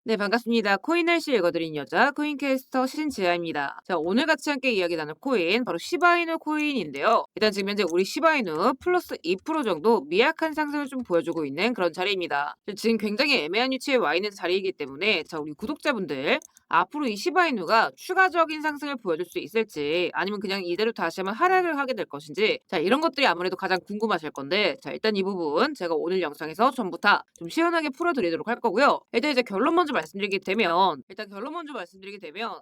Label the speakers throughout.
Speaker 1: 네, 반갑습니다. 코인 날씨 읽어드린 여자 코인캐스터 신지아입니다. 자, 오늘 같이 함께 이야기 나눌 코인 바로 시바이누 코인인데요. 일단 지금 현재 우리 시바이누 플러스 2% 정도 미약한 상승을 좀 보여주고 있는 그런 자리입니다. 지금 굉장히 애매한 위치에 와 있는 자리이기 때문에 자, 우리 구독자분들 앞으로 이 시바이누가 추가적인 상승을 보여줄 수 있을지 아니면 그냥 이대로 다시 한번 하락을 하게 될 것인지 자, 이런 것들이 아무래도 가장 궁금하실 건데 자, 일단 이 부분 제가 오늘 영상에서 전부 다 좀 시원하게 풀어드리도록 할 거고요. 일단 이제 결론 먼저 말씀드리게 되면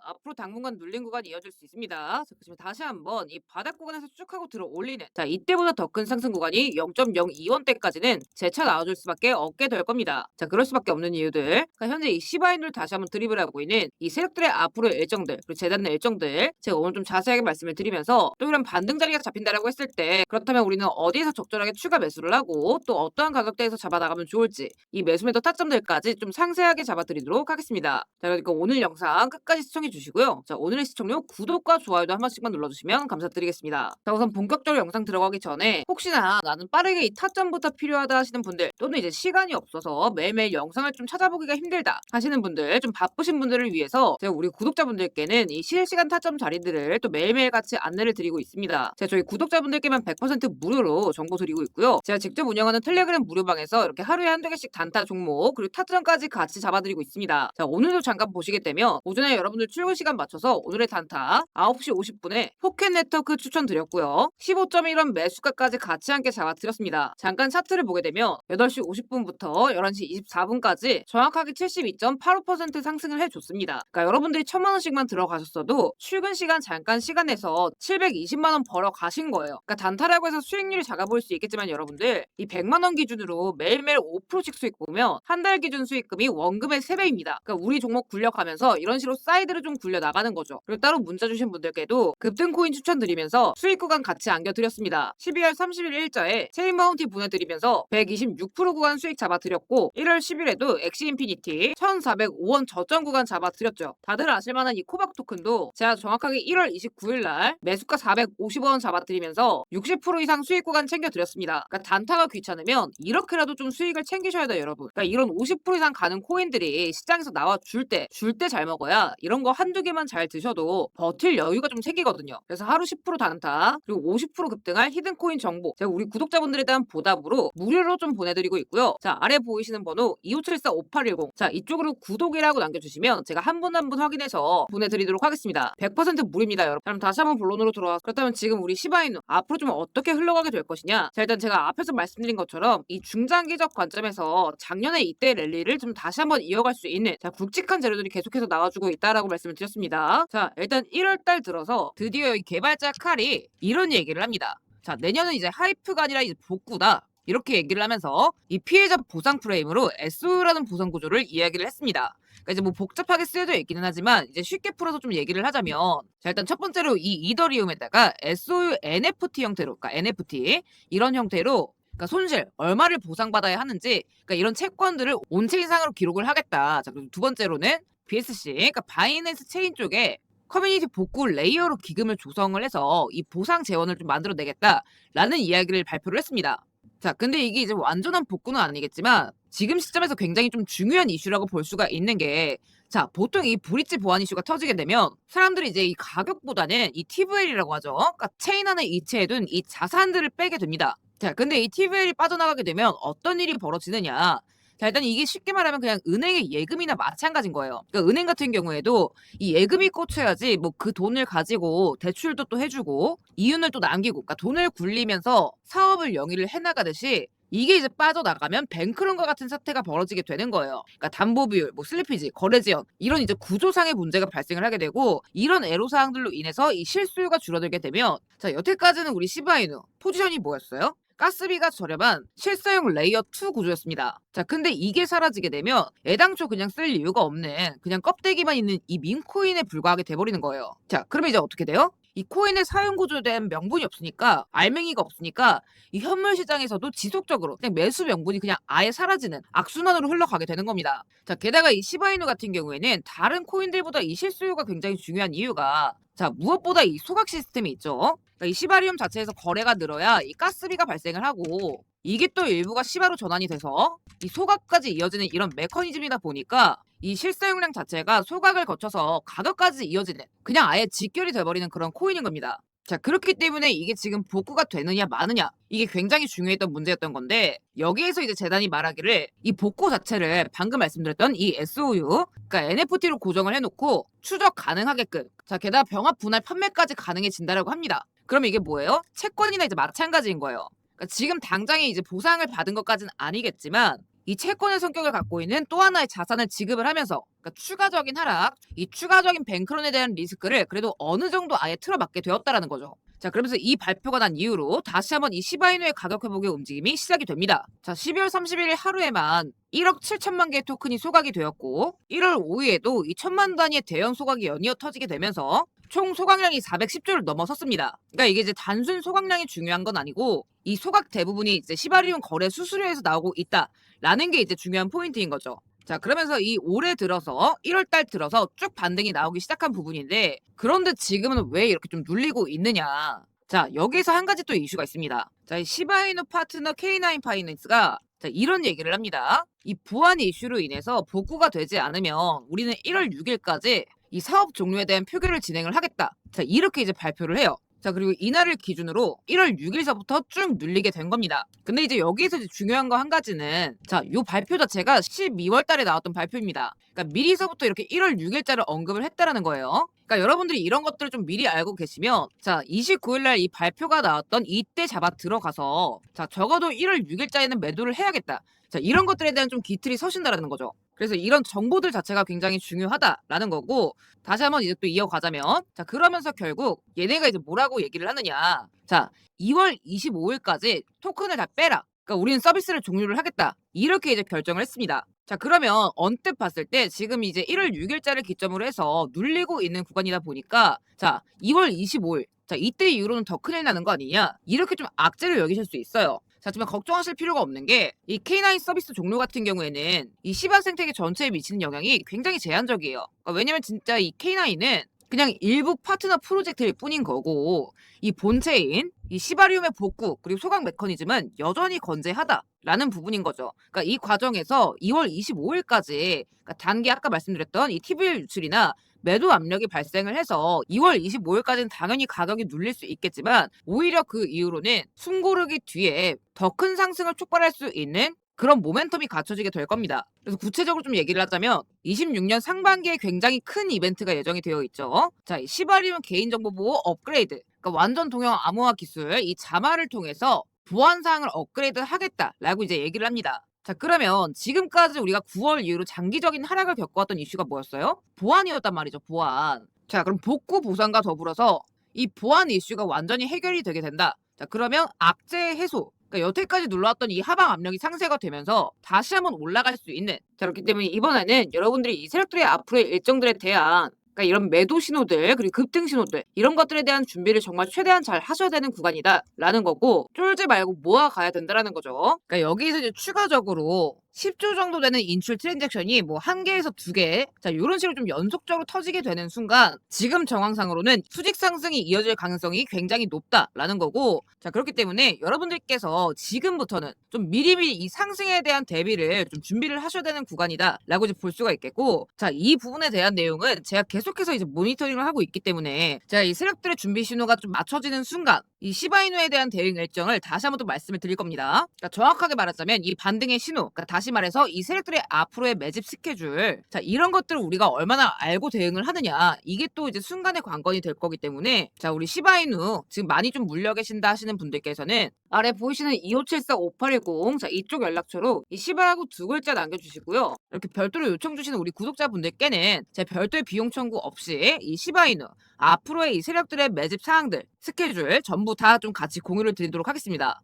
Speaker 1: 앞으로 당분간 눌린 구간이 이어질 수 있습니다. 자, 그렇지만 다시 한번 이 바닥 구간에서 쭉 하고 들어 올리는 자, 이때보다 더 큰 상승 구간이 0.02원대까지는 재차 나와줄 수밖에 없게 될 겁니다. 자, 그럴 수밖에 없는 이유들. 그러니까 현재 이 시바인을 다시 한번 드리블 하고 있는 이 세력들의 앞으로의 일정들 그리고 재단의 일정들 제가 오늘 좀 자세하게 말씀을 드리면서 또 이런 반등 자리가 잡힌다라고 했을 때 그렇다면 우리는 어디에서 적절하게 추가 매수를 하고 또 어떠한 가격대에서 잡아 나가면 좋을지 이 매수 매도 타점들까지 좀 상세하게 잡아드리도록 하겠습니다. 자, 그러니까 오늘 영상 끝까지 시청해 주시고요. 자, 오늘의 시청료 구독과 좋아요도 한 번씩만 눌러주시면 감사드리겠습니다. 자, 우선 본격적으로 영상 들어가기 전에 혹시나 나는 빠르게 이 타점부터 필요하다 하시는 분들 또는 이제 시간이 없어서 매일매일 영상을 좀 찾아보기가 힘들다 하시는 분들 좀 바쁘신 분들을 위해서 제가 우리 구독자분들께는 이 실시간 타점 자리들을 또 매일매일 같이 안내를 드리고 있습니다. 제가 저희 구독자분들께만 100% 무료로 정보 드리고 있고요. 제가 직접 운영하는 텔레그램 무료방에서 이렇게 하루에 한두 개씩 단타 종목 그리고 타점까지 같이 잡아드리고 있습니다. 자, 오늘도 잠깐 보시게 되면 오전에 여러분들 출근 시간 맞춰서 오늘의 단타 9시 50분에 포켓 네트워크 추천드렸고요. 15.1원 매수가까지 같이 함께 잡아드렸습니다. 잠깐 차트를 보게 되면 8시 50분부터 11시 24분까지 정확하게 72.85% 상승을 해줬습니다. 그러니까 여러분들이 1000만원씩만 들어가셨어도 출근 시간 잠깐 시간에서 720만원 벌어 가신 거예요. 그러니까 단타라고 해서 수익률이 작아 보일 수 있겠지만 여러분들 이 100만원 기준으로 매일매일 5%씩 수익 보면 한 달 기준 수익금이 원금의 3배입니다. 그러니까 우리 종목 굴려가면서 이런 식으로 사이드를 좀 굴려 나가는 거죠. 그리고 따로 문자 주신 분들께도 급등 코인 추천드리면서 수익 구간 같이 안겨드렸습니다. 12월 30일 일자에 체인 마운티 보내드리면서 126% 구간 수익 잡아드렸고 1월 10일에도 엑시인피니티 1405원 저점 구간 잡아드렸죠. 다들 아실만한 이 코박 토큰도 제가 정확하게 1월 29일 날 매수가 450원 잡아드리면서 60% 이상 수익 구간 챙겨드렸습니다. 그러니까 단타가 귀찮으면 이렇게라도 좀 수익을 챙기셔야 돼요, 여러분. 그러니까 이런 50% 이상 가는 코인들이 시장에서 나와 줄 때 잘 먹어야 이런 거 한두 개만 잘 드셔도 버틸 여유가 좀 생기거든요. 그래서 하루 10% 단타 그리고 50% 급등할 히든 코인 정보 제가 우리 구독자분들에 대한 보답으로 무료로 좀 보내드리고 있고요. 자, 아래 보이시는 번호 2574-5810 자, 이쪽으로 구독이라고 남겨주시면 제가 한 분 한 분 확인해서 보내드리도록 하겠습니다. 100% 무료입니다, 여러분. 그럼 다시 한번 본론으로 돌아와서 그렇다면 지금 우리 시바이누 앞으로 좀 어떻게 흘러가게 될 것이냐. 자, 일단 제가 앞에서 말씀드린 것처럼 이 중장기적 관점에서 작년에 이때 랠리를 좀 다시 한번 이어갈 수 있는 자, 굵직한 재료들이 계속해서 나와주고 있다라고 말씀을 드렸습니다. 자, 일단 1월 달 들어서 드디어 이 개발자 칼이 이런 얘기를 합니다. 자, 내년은 이제 하이프가 아니라 이제 복구다. 이렇게 얘기를 하면서 이 피해자 보상 프레임으로 SOU라는 보상 구조를 이야기를 했습니다. 그러니까 이제 뭐 복잡하게 쓰여져 있기는 하지만 이제 쉽게 풀어서 좀 얘기를 하자면 자, 일단 첫 번째로 이 이더리움에다가 SOU NFT 형태로 그러니까 NFT 이런 형태로 그러니까 손실 얼마를 보상받아야 하는지 그러니까 이런 채권들을 온체인상으로 기록을 하겠다. 자, 그리고 두 번째로는 BSC 그러니까 바이낸스 체인 쪽에 커뮤니티 복구 레이어로 기금을 조성을 해서 이 보상 재원을 좀 만들어내겠다라는 이야기를 발표를 했습니다. 자, 근데 이게 이제 완전한 복구는 아니겠지만 지금 시점에서 굉장히 좀 중요한 이슈라고 볼 수가 있는 게 자, 보통 이 브릿지 보안 이슈가 터지게 되면 사람들이 이제 이 가격보다는 이 TVL이라고 하죠. 그러니까 체인 안에 이체해둔 이 자산들을 빼게 됩니다. 자, 근데 이 TVL이 빠져나가게 되면 어떤 일이 벌어지느냐. 자, 일단 이게 쉽게 말하면 그냥 은행의 예금이나 마찬가지인 거예요. 그러니까 은행 같은 경우에도 이 예금이 꽂혀야지 뭐 그 돈을 가지고 대출도 또 해주고 이윤을 또 남기고 그러니까 돈을 굴리면서 사업을 영위를 해나가듯이 이게 이제 빠져나가면 뱅크런과 같은 사태가 벌어지게 되는 거예요. 그러니까 담보 비율, 뭐 슬리피지, 거래 지연 이런 이제 구조상의 문제가 발생을 하게 되고 이런 애로사항들로 인해서 이 실수요가 줄어들게 되면 자, 여태까지는 우리 시바이누 포지션이 뭐였어요? 가스비가 저렴한 실사용 레이어 2 구조였습니다. 자, 근데 이게 사라지게 되면 애당초 그냥 쓸 이유가 없는 그냥 껍데기만 있는 이 밈코인에 불과하게 돼버리는 거예요. 자, 그러면 이제 어떻게 돼요? 이 코인의 사용 구조에 대한 명분이 없으니까 알맹이가 없으니까 이 현물 시장에서도 지속적으로 그냥 매수 명분이 그냥 아예 사라지는 악순환으로 흘러가게 되는 겁니다. 자, 게다가 이 시바이누 같은 경우에는 다른 코인들보다 이 실수요가 굉장히 중요한 이유가 자, 무엇보다 이 소각 시스템이 있죠. 그러니까 이 시바리움 자체에서 거래가 늘어야 이 가스비가 발생을 하고 이게 또 일부가 시바로 전환이 돼서 이 소각까지 이어지는 이런 메커니즘이다 보니까 이 실사용량 자체가 소각을 거쳐서 가격까지 이어지는 그냥 아예 직결이 돼버리는 그런 코인인 겁니다. 자, 그렇기 때문에 이게 지금 복구가 되느냐 마느냐 이게 굉장히 중요했던 문제였던 건데 여기에서 이제 재단이 말하기를 이 복구 자체를 방금 말씀드렸던 이 SOU 그러니까 NFT로 고정을 해놓고 추적 가능하게끔 자 게다가 병합 분할 판매까지 가능해진다라고 합니다. 그러면 이게 뭐예요? 채권이나 이제 마찬가지인 거예요. 그러니까 지금 당장에 이제 보상을 받은 것까지는 아니겠지만 이 채권의 성격을 갖고 있는 또 하나의 자산을 지급을 하면서 그러니까 추가적인 하락, 이 추가적인 뱅크런에 대한 리스크를 그래도 어느 정도 아예 틀어막게 되었다라는 거죠. 자, 그러면서 이 발표가 난 이후로 다시 한번 이 시바이누의 가격 회복의 움직임이 시작이 됩니다. 자, 12월 31일 하루에만 1억 7천만 개의 토큰이 소각이 되었고 1월 5일에도 이 1천만 단위의 대형 소각이 연이어 터지게 되면서 총 소각량이 410조를 넘어섰습니다. 그러니까 이게 이제 단순 소각량이 중요한 건 아니고 이 소각 대부분이 이제 시바리움 거래 수수료에서 나오고 있다라는 게 이제 중요한 포인트인 거죠. 자, 그러면서 이 올해 들어서 1월 달 들어서 쭉 반등이 나오기 시작한 부분인데 그런데 지금은 왜 이렇게 좀 눌리고 있느냐. 자, 여기서 한 가지 또 이슈가 있습니다. 자, 이 시바이누 파트너 K9 파이낸스가 자, 이런 얘기를 합니다. 이 보안 이슈로 인해서 복구가 되지 않으면 우리는 1월 6일까지 이 사업 종료에 대한 표결을 진행을 하겠다. 자, 이렇게 이제 발표를 해요. 자, 그리고 이날을 기준으로 1월 6일서부터 쭉 눌리게 된 겁니다. 근데 이제 여기에서 이제 중요한 거 한 가지는 자, 요 발표 자체가 12월 달에 나왔던 발표입니다. 그러니까 미리서부터 이렇게 1월 6일자를 언급을 했다라는 거예요. 그러니까 여러분들이 이런 것들을 좀 미리 알고 계시면 자, 29일 날 이 발표가 나왔던 이때 잡아 들어가서 자, 적어도 1월 6일자에는 매도를 해야겠다. 자, 이런 것들에 대한 좀 기틀이 서신다라는 거죠. 그래서 이런 정보들 자체가 굉장히 중요하다라는 거고 다시 한번 이제 또 이어가자면 자 그러면서 결국 얘네가 이제 뭐라고 얘기를 하느냐 자 2월 25일까지 토큰을 다 빼라 그러니까 우리는 서비스를 종료를 하겠다 이렇게 이제 결정을 했습니다. 자 그러면 언뜻 봤을 때 지금 이제 1월 6일자를 기점으로 해서 눌리고 있는 구간이다 보니까 자 2월 25일 자 이때 이후로는 더 큰일 나는 거 아니냐 이렇게 좀 악재를 여기실 수 있어요. 자, 하지만 걱정하실 필요가 없는 게 이 K9 서비스 종료 같은 경우에는 이 시바 생태계 전체에 미치는 영향이 굉장히 제한적이에요. 그러니까 왜냐면 진짜 이 K9은 그냥 일부 파트너 프로젝트일 뿐인 거고 이 본체인 이 시바리움의 복구 그리고 소각 메커니즘은 여전히 건재하다라는 부분인 거죠. 그러니까 이 과정에서 2월 25일까지 그러니까 단기 아까 말씀드렸던 이 TVL 유출이나 매도 압력이 발생을 해서 2월 25일까지는 당연히 가격이 눌릴 수 있겠지만 오히려 그 이후로는 숨고르기 뒤에 더 큰 상승을 촉발할 수 있는 그런 모멘텀이 갖춰지게 될 겁니다. 그래서 구체적으로 좀 얘기를 하자면 26년 상반기에 굉장히 큰 이벤트가 예정이 되어 있죠. 자, 시바리움 개인정보보호 업그레이드 그러니까 완전 동형 암호화 기술 이 자마를 통해서 보안 사항을 업그레이드 하겠다라고 이제 얘기를 합니다. 자 그러면 지금까지 우리가 9월 이후로 장기적인 하락을 겪어왔던 이슈가 뭐였어요? 보안이었단 말이죠. 보안. 자 그럼 복구 보상과 더불어서 이 보안 이슈가 완전히 해결이 되게 된다. 자 그러면 악재 해소 그러니까 여태까지 눌러왔던 이 하방 압력이 상쇄가 되면서 다시 한번 올라갈 수 있는 자 그렇기 때문에 이번에는 여러분들이 이 세력들의 앞으로의 일정들에 대한 그러니까 이런 매도 신호들 그리고 급등 신호들 이런 것들에 대한 준비를 정말 최대한 잘 하셔야 되는 구간이다라는 거고 쫄지 말고 모아가야 된다라는 거죠. 그러니까 여기서 이제 추가적으로 10조 정도 되는 인출 트랜잭션이 뭐 1개에서 2개 자 이런 식으로 좀 연속적으로 터지게 되는 순간 지금 정황상으로는 수직 상승이 이어질 가능성이 굉장히 높다라는 거고 자 그렇기 때문에 여러분들께서 지금부터는 좀 미리미리 이 상승에 대한 대비를 좀 준비를 하셔야 되는 구간이다라고 이제 볼 수가 있겠고 자 이 부분에 대한 내용은 제가 계속해서 이제 모니터링을 하고 있기 때문에 제가 이 세력들의 준비 신호가 좀 맞춰지는 순간 이 시바이누에 대한 대응 일정을 다시 한번 또 말씀을 드릴 겁니다. 그러니까 정확하게 말하자면 이 반등의 신호 그러니까 다시 말해서 이 세력들의 앞으로의 매집 스케줄 자 이런 것들을 우리가 얼마나 알고 대응을 하느냐 이게 또 이제 순간의 관건이 될 거기 때문에 자 우리 시바이누 지금 많이 좀 물려 계신다 하시는 분들께서는 아래 보이시는 2574-5810 자 이쪽 연락처로 이 시바라고 2글자 남겨주시고요. 이렇게 별도로 요청 주시는 우리 구독자분들께는 제 별도의 비용 청구 없이 이 시바이누 앞으로의 이 세력들의 매집 사항들 스케줄 전부 다 좀 같이 공유를 드리도록 하겠습니다.